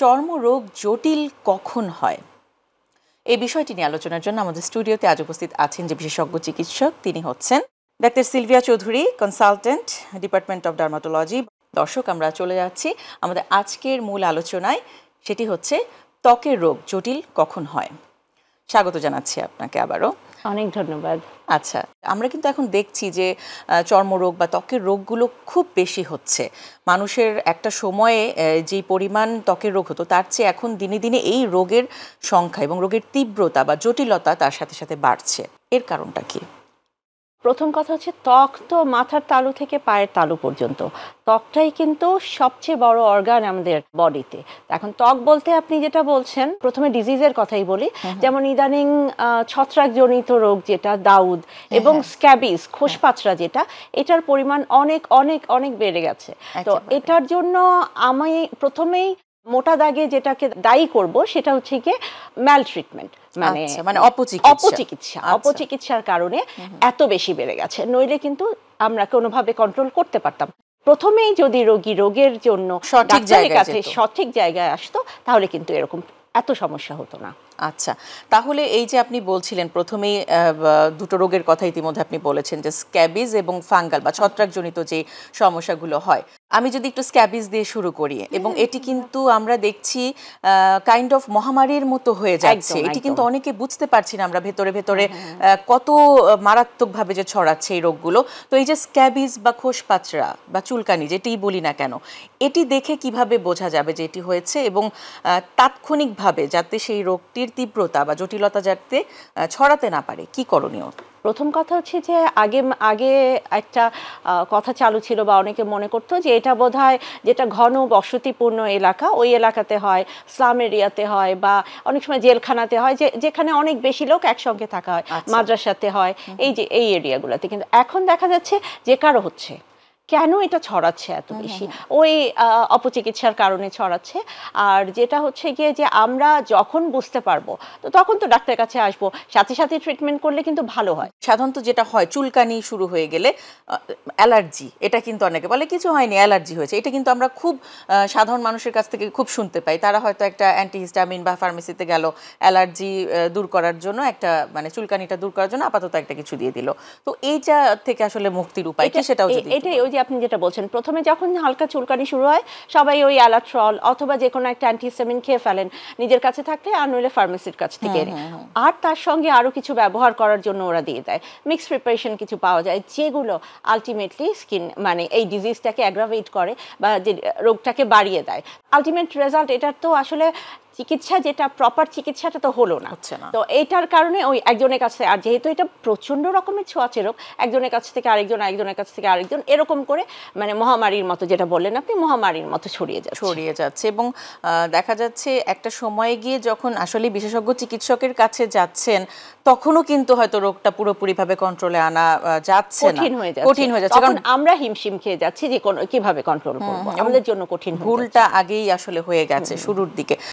চর্মরোগ জটিল কখন হয় এই বিষয়টি নিয়ে আলোচনার জন্য আমাদের স্টুডিওতে আজ উপস্থিত আছেন যে বিশেষজ্ঞ চিকিৎসক তিনি হচ্ছেন doctor Sylvia Chowdhury, consultant, department of dermatology. দর্শক, আমরা চলে যাচ্ছি আমাদের আজকের মূল আলোচনায়, সেটি হচ্ছে ত্বকের রোগ জটিল কখন হয়। স্বাগত জানাচ্ছি আপনাকে আবারও। অনেক ধন্যবাদ। আচ্ছা, আমরা কিন্তু এখন দেখছি যে চর্মরোগ বা ত্বকের রোগগুলো খুব বেশি হচ্ছে। মানুষের একটা সময়ে যে পরিমাণ ত্বকের রোগ হতো তার চেয়ে এখন দিনে দিনে এই রোগের সংখ্যা এবং রোগের তীব্রতা বা জটিলতা তার সাথে সাথে বাড়ছে। এর কারণটা কি? প্রথম কথা হচ্ছে, ত্বক তো মাথার তালু থেকে পায়ের তালু পর্যন্ত, ত্বকটাই কিন্তু সবচেয়ে বড় অর্গান আমাদের বডিতে। এখন ত্বক বলতে আপনি যেটা বলছেন, প্রথমে ডিজিজের কথাই বলি। যেমন ইদানিং ছত্রাকজনিত রোগ যেটা দাউদ এবং স্ক্যাবিস খোসপাচড়া যেটা, এটার পরিমাণ অনেক অনেক অনেক বেড়ে গেছে। তো এটার জন্য আমি প্রথমেই মোটা দাগে যেটাকে দায়ী করব সেটা হচ্ছে গিয়ে ম্যালট্রিটমেন্ট, মানে অপচিকিৎসার কারণে এত বেশি বেড়ে গেছে। নইলে কিন্তু আমরা কোনোভাবে কন্ট্রোল করতে পারতাম। প্রথমেই যদি রোগী রোগের জন্য ডাক্তারের কাছে সঠিক জায়গায় আসতো, তাহলে কিন্তু এরকম এত সমস্যা হতো না। আচ্ছা, তাহলে এই যে আপনি বলছিলেন প্রথমেই দুটো রোগের কথা ইতিমধ্যে আপনি বলেছেন যে স্ক্যাবিজ এবং ফাঙ্গাল বা ছত্রাকজনিত যে সমস্যাগুলো হয়। আমি যদি একটু স্ক্যাবিজ দিয়ে শুরু করি, এবং এটি কিন্তু আমরা দেখছি কাইন্ড অফ মহামারীর মতো হয়ে যাচ্ছে। এটি কিন্তু অনেকে বুঝতে পারছি না আমরা ভেতরে ভেতরে কত মারাত্মকভাবে যে ছড়াচ্ছে এই রোগগুলো। তো এই যে স্ক্যাবিজ বা খোসপাচড়া বা চুলকানি যেটিই বলি না কেন, এটি দেখে কিভাবে বোঝা যাবে যে এটি হয়েছে, এবং তাৎক্ষণিকভাবে যাতে সেই রোগটির তীব্রতা বা জটিলতা যাতে ছড়াতে না পারে, কি করণীয়? প্রথম কথা হচ্ছে যে আগে একটা কথা চালু ছিল বা অনেকে মনে করতো যে এটা বোধহয় যেটা ঘন বসতিপূর্ণ এলাকা, ওই এলাকাতে হয়, স্লাম এরিয়াতে হয়, বা অনেক সময় জেলখানাতে হয়, যেখানে অনেক বেশি লোক একসঙ্গে থাকা হয়, মাদ্রাসাতে হয়, এই এরিয়াগুলোতে। কিন্তু এখন দেখা যাচ্ছে যে কারো হচ্ছে। কেন এটা ছড়াচ্ছে এত বেশি? ওই অপচিকিৎসার কারণে ছড়াচ্ছে। আর যেটা হচ্ছে গিয়ে যে আমরা যখন বুঝতে পারবো, তো তখন তো ডাক্তারের কাছে আসবো, সাথে সাথে ট্রিটমেন্ট করলে কিন্তু ভালো হয়। সাধারণত যেটা হয়, চুলকানি শুরু হয়ে গেলে অ্যালার্জি, এটা কিন্তু অনেকে বলে কিছু হয়নি, অ্যালার্জি হয়েছে। এটা কিন্তু আমরা খুব সাধারণ মানুষের কাছ থেকে খুব শুনতে পাই। তারা হয়তো একটা অ্যান্টিহিস্টামিন বা ফার্মেসিতে গেল অ্যালার্জি দূর করার জন্য, একটা মানে চুলকানিটা দূর করার জন্য আপাতত একটা কিছু দিয়ে দিল। তো এইটা থেকে আসলে মুক্তির উপায় কি, সেটাও যদি এটাই ওই যে আপনি যেটা বলছেন, প্রথমে যখন হালকা চুলকানি শুরু হয় সবাই ওই অ্যালাট্রল অথবা যে কোনো একটা অ্যান্টিহিস্টামিন খেয়ে ফেলেন নিজের কাছে থাকলে, আর নইলে ফার্মেসির কাছ থেকে। আর তার সঙ্গে আরো কিছু ব্যবহার করার জন্য ওরা দিয়ে দেয়। মিক্স প্রিপারেশন কিছু পাওয়া যায়, যেগুলো আলটিমেটলি স্কিন মানে এই ডিজিজটাকে অ্যাগ্রাভেট করে বা যে রোগটাকে বাড়িয়ে দেয়। আলটিমেট রেজাল্ট এটার তো আসলে চিকিৎসা, যেটা প্রপার চিকিৎসাটা তো হলো না। তো এইটার কারণে ওই একজনের কাছে, আর যেহেতু এটা প্রচন্ড রকমের ছোঁয়াচে রোগ, একজনের কাছ থেকে আরেকজন, একজনের কাছ থেকে আরেকজন, এরকম করে মানে মহামারীর মতো, যেটা বললেন আপনি, মহামারীর মতো ছড়িয়ে যাচ্ছে। এবং দেখা যাচ্ছে একটা সময়ে গিয়ে যখন আসলে বিশেষজ্ঞ চিকিৎসকের কাছে যাচ্ছেন, তখনও কিন্তু হয়তো রোগটা পুরোপুরিভাবে কন্ট্রোলে আনা যাচ্ছে না, কঠিন হয়ে যাচ্ছে। কারণ আমরা হিমশিম খেয়ে যাচ্ছি যে কিভাবে কন্ট্রোল করব, আমাদের জন্য কঠিন। ভুলটা আগেই আসলে হয়ে গেছে শুরুর দিকে।